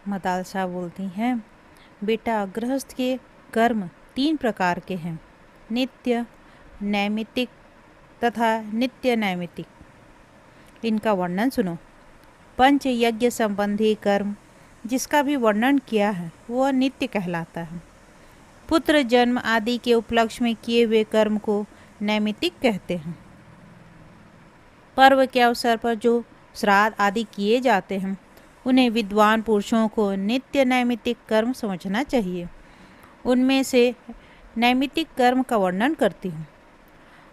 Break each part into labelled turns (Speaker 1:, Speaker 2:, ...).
Speaker 1: मदालसा बोलती हैं, बेटा गृहस्थ के कर्म 3 प्रकार के हैं, नित्य, नैमित्तिक तथा नित्य नैमित्तिक। इनका वर्णन सुनो। पंच यज्ञ संबंधी कर्म जिसका भी वर्णन किया है वह नित्य कहलाता है। पुत्र जन्म आदि के उपलक्ष्य में किए हुए कर्म को नैमित्तिक कहते हैं। पर्व के अवसर पर जो श्राद्ध आदि किए जाते हैं उन्हें विद्वान पुरुषों को नित्य नैमित्तिक कर्म समझना चाहिए। उनमें से नैमित्तिक कर्म का वर्णन करती हूँ।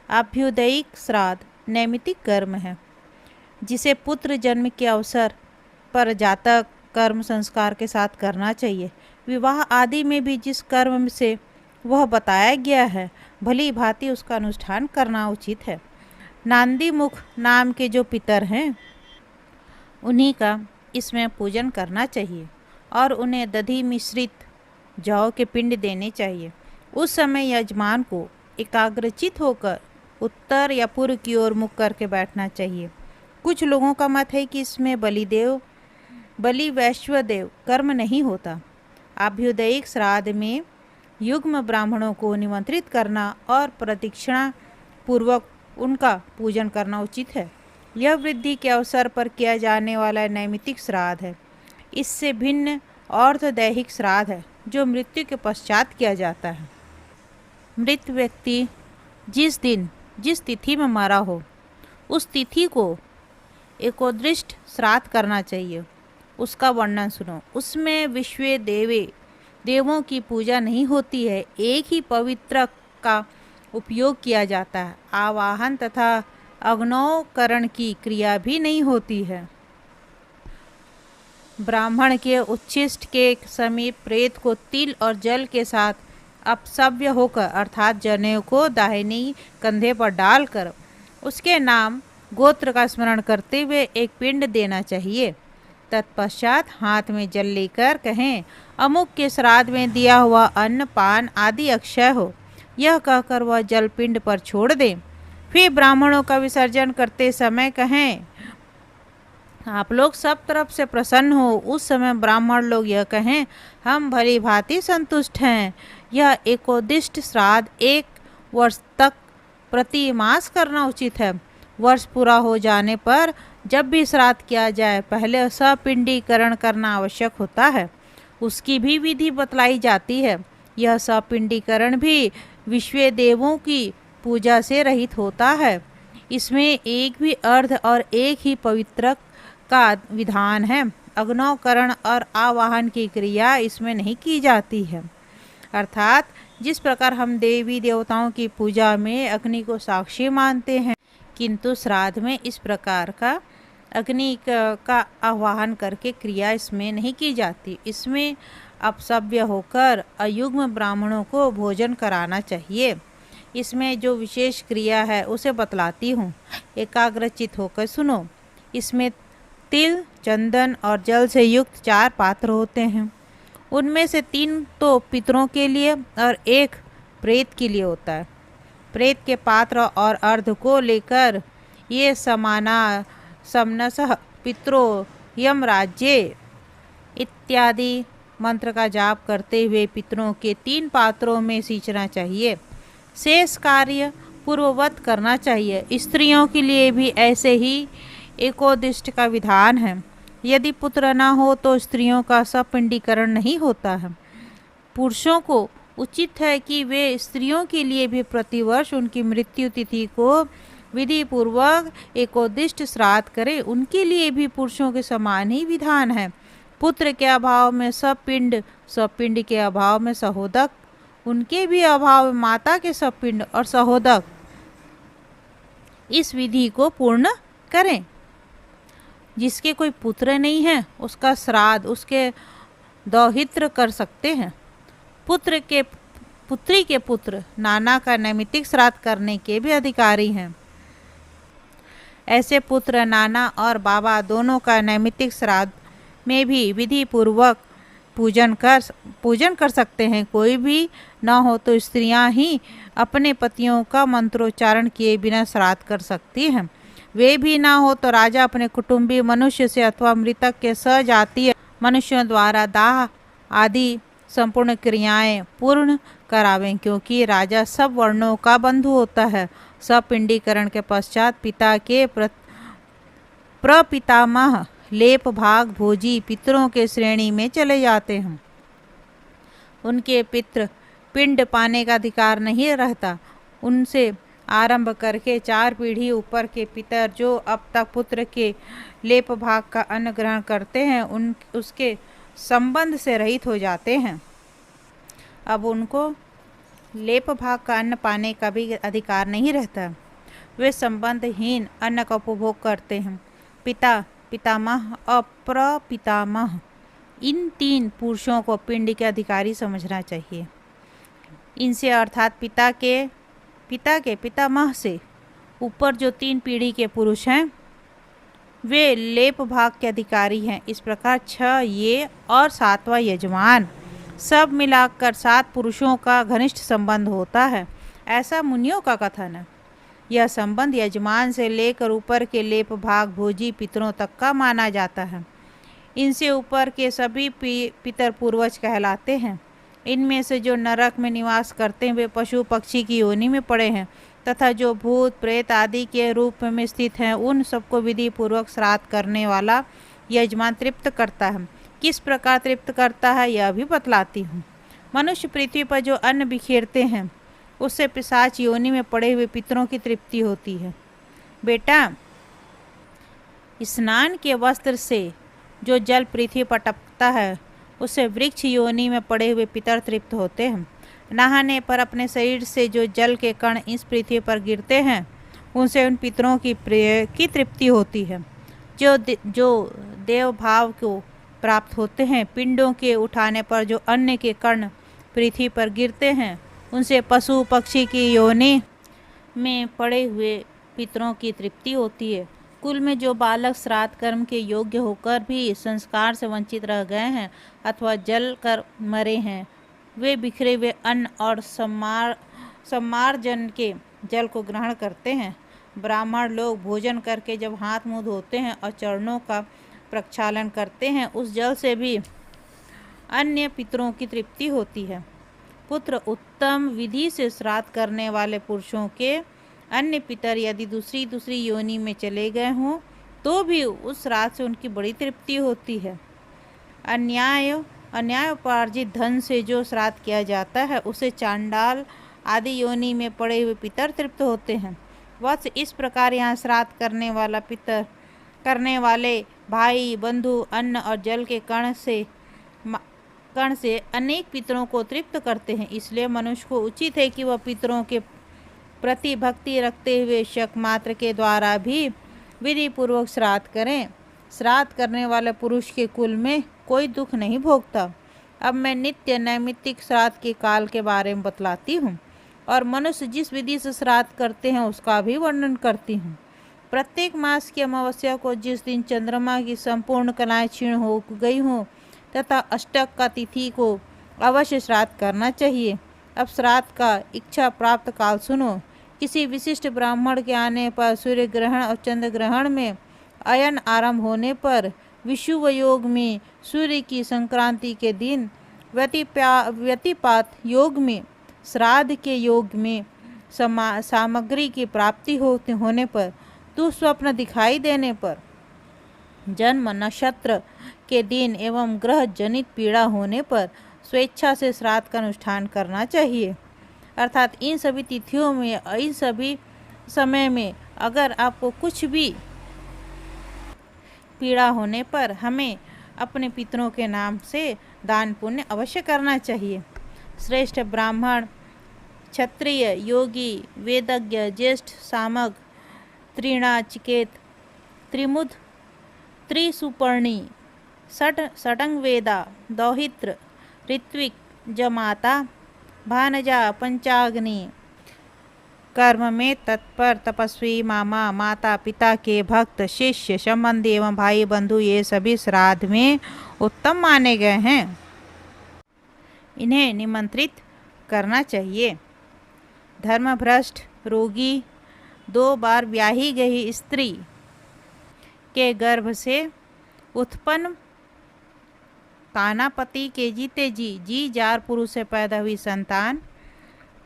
Speaker 1: अभ्युदयिक श्राद्ध नैमित्तिक कर्म है जिसे पुत्र जन्म के अवसर पर जातक कर्म संस्कार के साथ करना चाहिए। विवाह आदि में भी जिस कर्म से वह बताया गया है भली भांति उसका अनुष्ठान करना उचित है। नांदी मुख नाम के जो पितर हैं उन्हीं का इसमें पूजन करना चाहिए और उन्हें दधि मिश्रित जौ के पिंड देने चाहिए। उस समय यजमान को एकाग्रचित होकर उत्तर या पूर्व की ओर मुख करके बैठना चाहिए। कुछ लोगों का मत है कि इसमें बलि वैश्वदेव कर्म नहीं होता। अभ्युदयिक श्राद्ध में युग्म ब्राह्मणों को निमंत्रित करना और प्रदक्षिणा पूर्वक उनका पूजन करना उचित है। यह वृद्धि के अवसर पर किया जाने वाला नैमित्तिक श्राद्ध है। इससे भिन्न और्धदैहिक श्राद्ध है जो मृत्यु के पश्चात किया जाता है। मृत व्यक्ति जिस दिन जिस तिथि में मरा हो उस तिथि को एकोदृष्ट श्राद्ध करना चाहिए। उसका वर्णन सुनो। उसमें विश्व देवों की पूजा नहीं होती है, एक ही पवित्र का उपयोग किया जाता है। आवाहन तथा अग्नौकरण की क्रिया भी नहीं होती है। ब्राह्मण के उच्छिष्ट के समीप प्रेत को तिल और जल के साथ अपसव्य होकर अर्थात जनेऊ को दाहिनी कंधे पर डालकर उसके नाम गोत्र का स्मरण करते हुए एक पिंड देना चाहिए। तत्पश्चात हाथ में जल लेकर कहें, अमुक के श्राद्ध में दिया हुआ अन्न पान आदि अक्षय हो। यह कहकर वह जल पिंड पर छोड़ दें। फिर ब्राह्मणों का विसर्जन करते समय कहें, आप लोग सब तरफ से प्रसन्न हो। उस समय ब्राह्मण लोग यह कहें, हम भली भांति संतुष्ट हैं। यह एकोदिष्ट श्राद्ध 1 वर्ष तक प्रति मास करना उचित है। वर्ष पूरा हो जाने पर जब भी श्राद्ध किया जाए पहले सपिंडीकरण करना आवश्यक होता है। उसकी भी विधि बतलाई जाती है। यह सपिंडीकरण भी विश्व देवों की पूजा से रहित होता है। इसमें एक भी अर्ध और एक ही पवित्र का विधान है। अग्नौकरण और आवाहन की क्रिया इसमें नहीं की जाती है। अर्थात जिस प्रकार हम देवी देवताओं की पूजा में अग्नि को साक्षी मानते हैं, किंतु श्राद्ध में इस प्रकार का अग्नि का आवाहन करके क्रिया इसमें नहीं की जाती। इसमें अपसव्य होकर अयुग्म ब्राह्मणों को भोजन कराना चाहिए। इसमें जो विशेष क्रिया है उसे बतलाती हूँ, एकाग्रचित होकर सुनो। इसमें तिल, चंदन और जल से युक्त 4 पात्र होते हैं। उनमें से 3 तो पितरों के लिए और 1 प्रेत के लिए होता है। प्रेत के पात्र और अर्ध को लेकर ये समाना समनसः पितरो यम राज्य इत्यादि मंत्र का जाप करते हुए पितरों के 3 पात्रों में सींचना चाहिए। शेष कार्य पूर्ववत करना चाहिए। स्त्रियों के लिए भी ऐसे ही एकोदिष्ट का विधान है। यदि पुत्र न हो तो स्त्रियों का सपिंडीकरण नहीं होता है। पुरुषों को उचित है कि वे स्त्रियों के लिए भी प्रतिवर्ष उनकी मृत्यु तिथि को विधि पूर्वक एकोदिष्ट श्राद्ध करें। उनके लिए भी पुरुषों के समान ही विधान है। पुत्र के अभाव में सपिंड, सपिंड के अभाव में सहोदक, उनके भी अभाव में माता के सपिंड और सहोदक इस विधि को पूर्ण करें। जिसके कोई पुत्र नहीं है उसका श्राद्ध उसके दौहित्र कर सकते हैं। पुत्री के पुत्र नाना का नैमित्तिक श्राद्ध करने के भी अधिकारी हैं। ऐसे पुत्र नाना और बाबा दोनों का नैमित्तिक श्राद्ध में भी विधि पूर्वक पूजन कर सकते हैं। कोई भी न हो तो स्त्रियां ही अपने पतियों का मंत्रोच्चारण किए बिना श्राद्ध कर सकती हैं। वे भी ना हो तो राजा अपने कुटुंबी मनुष्य से अथवा मृतक के सजातीय मनुष्यों द्वारा दाह आदि संपूर्ण क्रियाएं पूर्ण करावें, क्योंकि राजा सब वर्णों का बंधु होता है। सब पिंडीकरण के पश्चात पिता के प्रपितामह लेप भाग भोजी पितरों के श्रेणी में चले जाते हैं। उनके पितृ पिंड पाने का अधिकार नहीं रहता। उनसे आरंभ करके 4 पीढ़ी ऊपर के पितर जो अब तक पुत्र के लेप भाग का अन्न ग्रहण करते हैं उसके संबंध से रहित हो जाते हैं। अब उनको लेप भाग का अन्न पाने का भी अधिकार नहीं रहता। वे संबंधहीन अन्न का उपभोग करते हैं। पिता, पितामह और प्रपितामह, इन 3 पुरुषों को पिंड के अधिकारी समझना चाहिए। इनसे अर्थात पिता के पितामह से ऊपर जो 3 पीढ़ी के पुरुष हैं वे लेप भाग के अधिकारी हैं। इस प्रकार 6 ये और 7वां यजमान, सब मिलाकर 7 पुरुषों का घनिष्ठ संबंध होता है, ऐसा मुनियों का कथन है। यह संबंध यजमान से लेकर ऊपर के लेप भाग भोजी पितरों तक का माना जाता है। इनसे ऊपर के सभी पितर पूर्वज कहलाते हैं। इनमें से जो नरक में निवास करते हैं वे पशु पक्षी की योनि में पड़े हैं, तथा जो भूत प्रेत आदि के रूप में स्थित हैं उन सबको विधि पूर्वक श्राद्ध करने वाला यजमान तृप्त करता है। किस प्रकार तृप्त करता है यह भी बतलाती हूँ। मनुष्य पृथ्वी पर जो अन्न बिखेरते हैं उससे पिशाच योनि में पड़े हुए पितरों की तृप्ति होती है। बेटा, स्नान के वस्त्र से जो जल पृथ्वी पर टपकता है उससे वृक्ष योनि में पड़े हुए पितर तृप्त होते हैं। नहाने पर अपने शरीर से जो जल के कण इस पृथ्वी पर गिरते हैं उनसे उन पितरों की तृप्ति होती है। जो देव भाव को प्राप्त होते हैं, पिंडों के उठाने पर जो अन्न के कण पृथ्वी पर गिरते हैं उनसे पशु पक्षी की योनि में पड़े हुए पितरों की तृप्ति होती है। कुल में जो बालक श्राद्ध कर्म के योग्य होकर भी संस्कार से वंचित रह गए हैं अथवा जल कर मरे हैं वे बिखरे हुए अन्न और सम्मार्जन के जल को ग्रहण करते हैं। ब्राह्मण लोग भोजन करके जब हाथ मुंह धोते हैं और चरणों का प्रक्षालन करते हैं उस जल से भी अन्य पितरों की तृप्ति होती है। पुत्र उत्तम विधि से श्राद्ध करने वाले पुरुषों के अन्य पितर यदि दूसरी योनि में चले गए हों तो भी उस श्राद्ध से उनकी बड़ी तृप्ति होती है। अन्याय उपार्जित धन से जो श्राद्ध किया जाता है उसे चांडाल आदि योनि में पड़े हुए पितर तृप्त होते हैं। वत्स, इस प्रकार यहाँ श्राद्ध करने वाले भाई बंधु अन्न और जल के कण से अनेक पितरों को तृप्त करते हैं। इसलिए मनुष्य को उचित है कि वह पितरों के प्रति भक्ति रखते हुए शक मात्र के द्वारा भी विधि पूर्वक श्राद्ध करें। श्राद्ध करने वाले पुरुष के कुल में कोई दुख नहीं भोगता। अब मैं नित्य नैमित्तिक श्राद्ध के काल के बारे में बतलाती हूँ और मनुष्य जिस विधि से श्राद्ध करते हैं उसका भी वर्णन करती हूँ। प्रत्येक मास की अमावस्या को जिस दिन चंद्रमा की संपूर्ण कलाएं क्षीण हो गई हों तथा अष्टक का तिथि को अवश्य श्राद्ध करना चाहिए। अब श्राद्ध का इच्छा प्राप्त काल सुनो। किसी विशिष्ट ब्राह्मण के आने पर सूर्य ग्रहण और चंद्र ग्रहण में अयन आरंभ होने पर विषुव योग में सूर्य की संक्रांति के दिन व्यतिपात योग में श्राद्ध के योग में सामग्री की प्राप्ति होने पर दुःस्वप्न दिखाई देने पर जन्म नक्षत्र के दिन एवं ग्रह जनित पीड़ा होने पर स्वेच्छा से श्राद्ध का अनुष्ठान करना चाहिए। अर्थात इन सभी तिथियों में इन सभी समय में अगर आपको कुछ भी पीड़ा होने पर हमें अपने पितरों के नाम से दान पुण्य अवश्य करना चाहिए। श्रेष्ठ ब्राह्मण, क्षत्रिय, योगी, वेदज्ञ, ज्येष्ठ, सामग, त्रिणाचिकेत, त्रिमुद, त्रिसुपर्णी, षडंग वेदा, दौहित्र, ऋत्विक, जमाता, भानजा, पंचाग्नि, कर्म में तत्पर तपस्वी, मामा, माता पिता के भक्त, शिष्य, संबंधी एवं भाई बंधु ये सभी श्राद्ध में उत्तम माने गए हैं। इन्हें निमंत्रित करना चाहिए। धर्मभ्रष्ट, रोगी, 2 बार ब्याही गई स्त्री के गर्भ से उत्पन्न काना पति के जीते जी जार पुरुष से पैदा हुई संतान,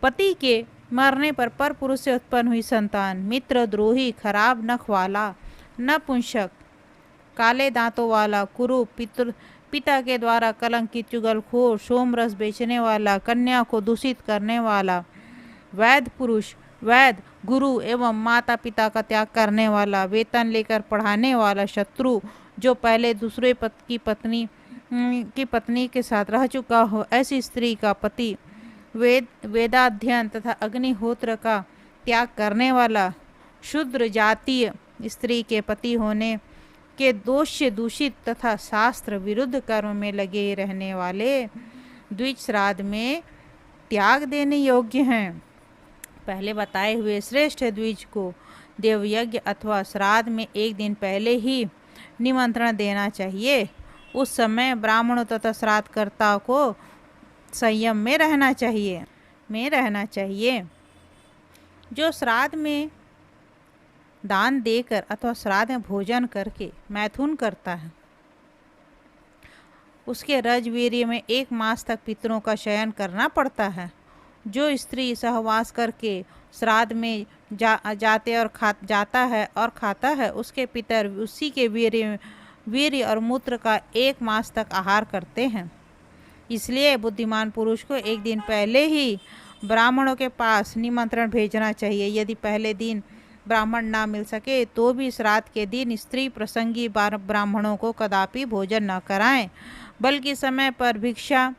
Speaker 1: पति के मरने पर पुरुष से उत्पन्न हुई संतान, मित्र द्रोही, खराब नख वाला, नपुंसक, काले दांतों वाला, कुरूप, पिता के द्वारा कलंकित, चुगलखोर, सोमरस बेचने वाला, कन्या को दूषित करने वाला, वैध पुरुष, वैध गुरु एवं माता पिता का त्याग करने वाला, वेतन लेकर पढ़ाने वाला, शत्रु जो पहले दूसरे की पत्नी के साथ रह चुका हो, ऐसी स्त्री का पति, वेदाध्ययन तथा अग्निहोत्र का त्याग करने वाला, शूद्र जातीय स्त्री के पति होने के दोष से दूषित तथा शास्त्र विरुद्ध कर्म में लगे रहने वाले द्विज श्राद्ध में त्याग देने योग्य हैं। पहले बताए हुए श्रेष्ठ द्विज को देवयज्ञ अथवा श्राद्ध में एक दिन पहले ही निमंत्रण देना चाहिए। उस समय ब्राह्मणों तथा श्राद्धकर्ता को संयम में रहना चाहिए। जो श्राद्ध में दान देकर अथवा श्राद्ध में भोजन करके मैथुन करता है, उसके रजवीर्य में 1 मास तक पितरों का शयन करना पड़ता है। जो स्त्री सहवास करके श्राद्ध में जाता है और खाता है, उसके पितर उसी के वीर्य और मूत्र का 1 मास तक आहार करते हैं। इसलिए बुद्धिमान पुरुष को एक दिन पहले ही ब्राह्मणों के पास निमंत्रण भेजना चाहिए। यदि पहले दिन ब्राह्मण ना मिल सके तो भी श्राद्ध के दिन स्त्री प्रसंगी ब्राह्मणों को कदापि भोजन न कराएं, बल्कि समय पर भिक्षा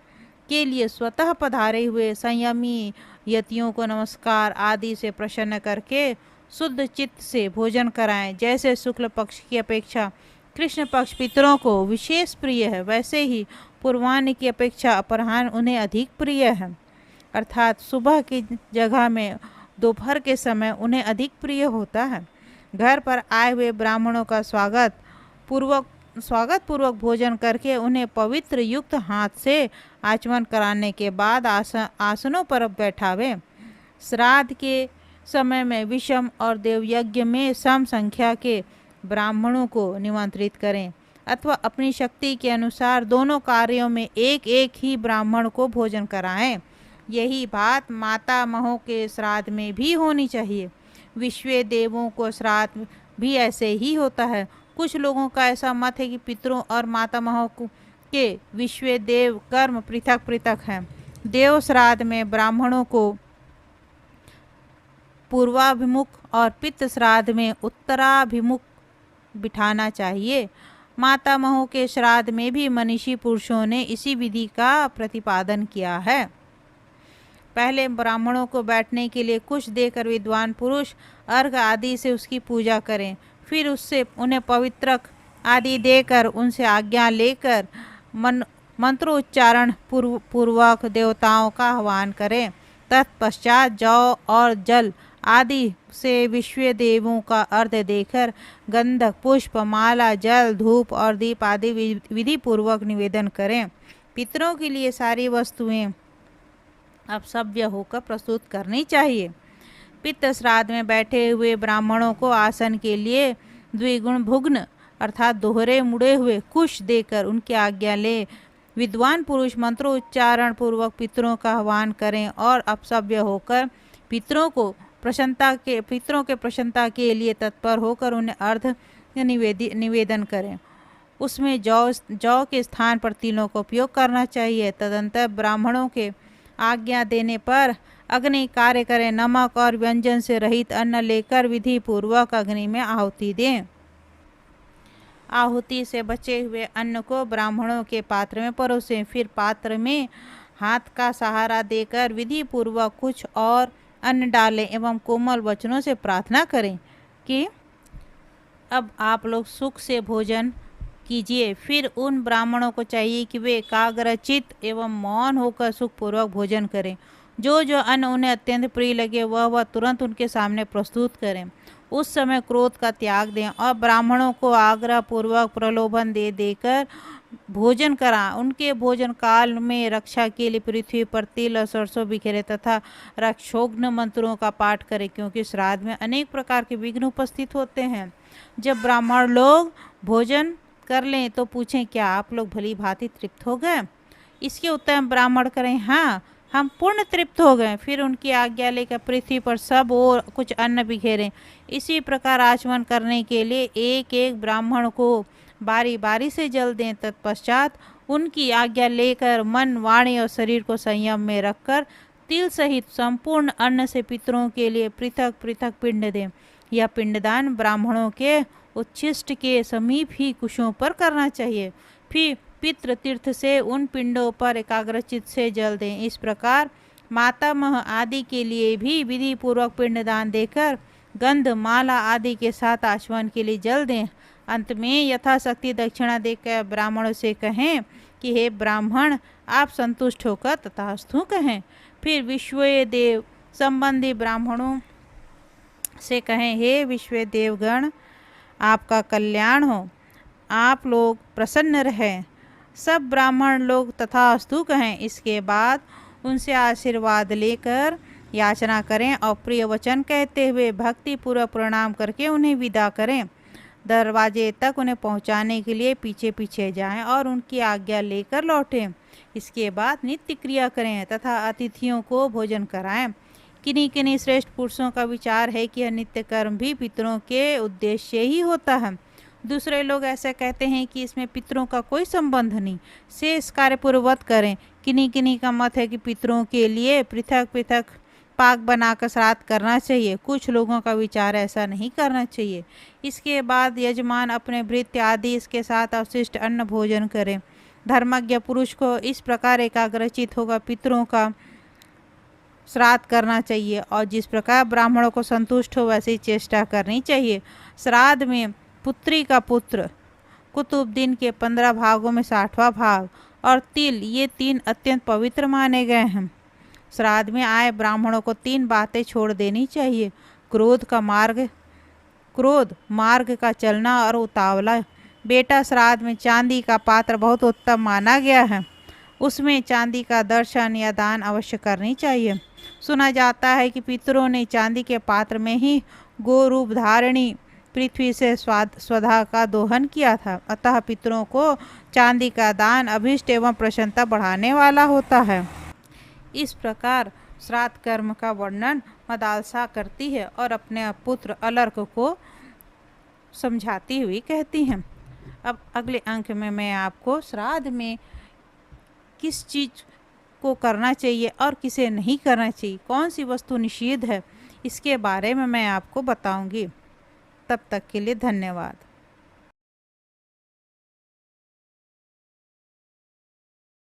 Speaker 1: के लिए स्वतः पधारे हुए संयमी यतियों को नमस्कार आदि से प्रसन्न करके शुद्ध चित्त से भोजन कराएं। जैसे शुक्ल पक्ष की अपेक्षा कृष्ण पक्ष पितरों को विशेष प्रिय है, वैसे ही पूर्वाह्न की अपेक्षा अपराह्न उन्हें अधिक प्रिय है, अर्थात सुबह की जगह में दोपहर के समय उन्हें अधिक प्रिय होता है। घर पर आए हुए ब्राह्मणों का स्वागत पूर्वक भोजन करके उन्हें पवित्र युक्त हाथ से आचमन कराने के बाद आसनों पर बैठावे। श्राद्ध के समय में विषम और देवयज्ञ में सम संख्या के ब्राह्मणों को निमंत्रित करें अथवा अपनी शक्ति के अनुसार दोनों कार्यों में एक एक ही ब्राह्मण को भोजन कराएं। यही बात माता महों के श्राद्ध में भी होनी चाहिए। विश्व देवों को श्राद्ध भी ऐसे ही होता है। कुछ लोगों का ऐसा मत है कि पितरों और माता महों के विश्व देव कर्म पृथक पृथक हैं। देव श्राद्ध में ब्राह्मणों को पूर्वाभिमुख और पितृ श्राद्ध में उत्तराभिमुख बिठाना चाहिए। माता महों के श्राद्ध में भी मनीषी पुरुषों ने इसी विधि का प्रतिपादन किया है। पहले ब्राह्मणों को बैठने के लिए कुछ देकर विद्वान पुरुष अर्घ आदि से उसकी पूजा करें, फिर उससे उन्हें पवित्रक आदि देकर उनसे आज्ञा लेकर मंत्रोच्चारण पूर्वक देवताओं का आह्वान करें। तत्पश्चात जौ और जल आदि से विश्व देवों का अर्घ देकर गंधक, पुष्प, माला, जल, धूप और दीप आदि विधि पूर्वक निवेदन करें। पितरों के लिए सारी वस्तुएं अपसव्य होकर प्रस्तुत करनी चाहिए। पितृ श्राद्ध में बैठे हुए ब्राह्मणों को आसन के लिए द्विगुण भुग्न अर्थात दोहरे मुड़े हुए कुश देकर उनकी आज्ञा ले। विद्वान पुरुष मंत्रोच्चारण पूर्वक पितरों का आह्वान करें और अपसव्य होकर पितरों के प्रसन्नता के लिए तत्पर होकर उन्हें अर्घ निवेदन करें। उसमें जौ के स्थान पर तिलों का उपयोग करना चाहिए। तदंतर ब्राह्मणों के आज्ञा देने पर अग्नि कार्य करें। नमक और व्यंजन से रहित अन्न लेकर विधि पूर्वक अग्नि में आहुति दें। आहुति से बचे हुए अन्न को ब्राह्मणों के पात्र में परोसें। फिर पात्र में हाथ का सहारा देकर विधि पूर्वक कुछ और अन्न डालें एवं कोमल वचनों से प्रार्थना करें कि अब आप लोग सुख से भोजन कीजिए। फिर उन ब्राह्मणों को चाहिए कि वे एकाग्रचित्त एवं मौन होकर सुखपूर्वक भोजन करें। जो जो अन्न उन्हें अत्यंत प्रिय लगे वह तुरंत उनके सामने प्रस्तुत करें। उस समय क्रोध का त्याग दें और ब्राह्मणों को आग्रह पूर्वक प्रलोभन देकर भोजन करा। उनके भोजन काल में रक्षा के लिए पृथ्वी पर तिल और सरसों बिखेरे तथा रक्षोघ्न मंत्रों का पाठ करें, क्योंकि श्राद्ध में अनेक प्रकार के विघ्न उपस्थित होते हैं। जब ब्राह्मण लोग भोजन कर लें तो पूछें, क्या आप लोग भली भांति तृप्त हो गए? इसके उत्तर में ब्राह्मण करें, हाँ, हम पूर्ण तृप्त हो गए। फिर उनकी आज्ञा लेकर पृथ्वी पर सब और कुछ अन्न बिखेरें। इसी प्रकार आचमन करने के लिए एक एक ब्राह्मण को बारी बारी से जल दें। तत्पश्चात उनकी आज्ञा लेकर मन, वाणी और शरीर को संयम में रखकर तिल सहित संपूर्ण अन्न से पितरों के लिए पृथक पृथक पिंड दें। यह पिंडदान ब्राह्मणों के उच्छिष्ट के समीप ही कुशों पर करना चाहिए। फिर पितृ तीर्थ से उन पिंडों पर एकाग्रचित से जल दें। इस प्रकार मातामह आदि के लिए भी विधि पूर्वक पिंडदान देकर गंध, माला आदि के साथ आचमन के लिए जल दें। अंत में यथाशक्ति दक्षिणा देकर ब्राह्मणों से कहें कि हे ब्राह्मण, आप संतुष्ट होकर तथास्तु कहें। फिर विश्व देव संबंधी ब्राह्मणों से कहें, हे विश्व देवगण, आपका कल्याण हो, आप लोग प्रसन्न रहें। सब ब्राह्मण लोग तथास्तु कहें। इसके बाद उनसे आशीर्वाद लेकर याचना करें और प्रिय वचन कहते हुए भक्ति पूर्वक प्रणाम करके उन्हें विदा करें। दरवाजे तक उन्हें पहुंचाने के लिए पीछे पीछे जाएं और उनकी आज्ञा लेकर लौटें। इसके बाद नित्य क्रिया करें तथा अतिथियों को भोजन कराएं। किन्हीं किन्हीं श्रेष्ठ पुरुषों का विचार है कि यह नित्य कर्म भी पितरों के उद्देश्य ही होता है। दूसरे लोग ऐसे कहते हैं कि इसमें पितरों का कोई संबंध नहीं, शेष कार्य पूर्ववत करें। किन्हीं किन्हीं का मत है कि पितरों के लिए पृथक पृथक पाक बनाकर श्राद्ध करना चाहिए। कुछ लोगों का विचार ऐसा नहीं करना चाहिए। इसके बाद यजमान अपने भृत्य आदि इसके साथ अवशिष्ट अन्न भोजन करें। धर्मज्ञ पुरुष को इस प्रकार एकाग्रचित होकर पितरों का श्राद्ध करना चाहिए और जिस प्रकार ब्राह्मणों को संतुष्ट हो वैसी चेष्टा करनी चाहिए। श्राद्ध में पुत्री का पुत्र, कुतुबुद्दीन के 15 भागों में 60वां भाग और तिल, ये 3 अत्यंत पवित्र माने गए हैं। श्राद्ध में आए ब्राह्मणों को 3 बातें छोड़ देनी चाहिए। क्रोध मार्ग का चलना और उतावला। बेटा, श्राद्ध में चांदी का पात्र बहुत उत्तम माना गया है। उसमें चांदी का दर्शन या दान अवश्य करनी चाहिए। सुना जाता है कि पितरों ने चांदी के पात्र में ही गो रूप धारणी पृथ्वी से स्वधा का दोहन किया था। अतः पितरों को चांदी का दान अभिष्ट एवं प्रसन्नता बढ़ाने वाला होता है। इस प्रकार श्राद्ध कर्म का वर्णन मदालसा करती है और अपने पुत्र अलर्क को समझाती हुई कहती हैं। अब अगले अंक में मैं आपको श्राद्ध में किस चीज़ को करना चाहिए और किसे नहीं करना चाहिए, कौन सी वस्तु निषिद्ध है, इसके बारे में मैं आपको बताऊंगी। तब तक के लिए धन्यवाद।